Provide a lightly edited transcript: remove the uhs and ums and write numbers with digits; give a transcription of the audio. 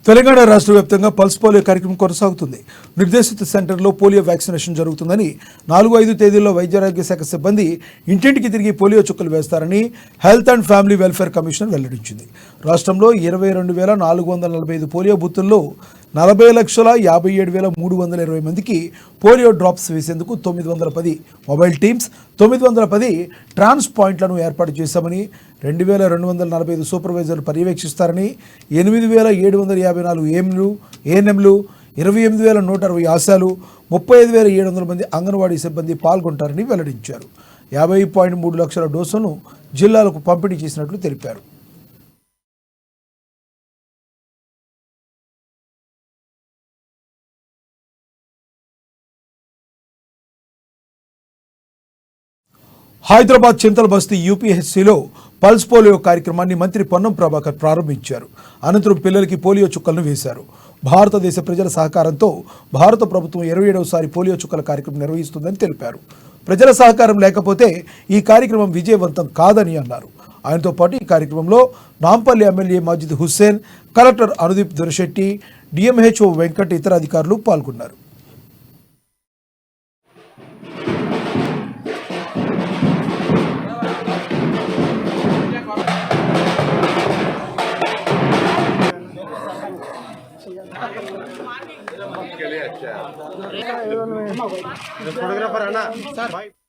తెలంగాణ రాష్ట్ర వ్యాప్తంగా pulse polio కార్యక్రమం కొనసాగుతుంది. నిర్దేశిత సెంటర్లో పోలియో వ్యాక్సినేషన్ జరుగుతుందని 4-5 తేదీల్లో వైద్యారోగ్య శాఖ సిబ్బంది ఇంటింటికి తిరిగి పోలియో చుక్కలు వేస్తారని health and family welfare commissioner వెల్లడించింది. రాష్ట్రంలో 22,445 పోలియో బూతుల్లో 40,57,320 మందికి పోలియో డ్రాప్స్ వేసేందుకు 910 మొబైల్ టీమ్స్, 910 ట్రాన్స్ పాయింట్లను ఏర్పాటు చేశామని, 2,245 సూపర్వైజర్లు పర్యవేక్షిస్తారని, 8,754 ఏఎన్ఎంలు, 28,160 ఆశాలు, 35,700 మంది అంగన్వాడీ సిబ్బంది పాల్గొంటారని వెల్లడించారు. 50.3 లక్షల డోసులను జిల్లాలకు పంపిణీ చేసినట్లు తెలిపారు. హైదరాబాద్ చింతల బస్తీ యూపీహెచ్సిలో పల్స్ పోలియో కార్యక్రమాన్ని మంత్రి పొన్నం ప్రభాకర్ ప్రారంభించారు. అనంతరం పిల్లలకి పోలియో చుక్కలను వేశారు. భారతదేశ ప్రజల సహకారంతో భారత ప్రభుత్వం 27వసారి పోలియో చుక్కల కార్యక్రమం నిర్వహిస్తుందని తెలిపారు. ప్రజల సహకారం లేకపోతే ఈ కార్యక్రమం విజయవంతం కాదని అన్నారు. ఆయనతో పాటు ఈ కార్యక్రమంలో Nampally MLA Majid Hussain, collector Anudeep Durishetty, DMHO Venkat, ఇతర అధికారులు పాల్గొన్నారు. फोटोग्राफर है ना सर भाई।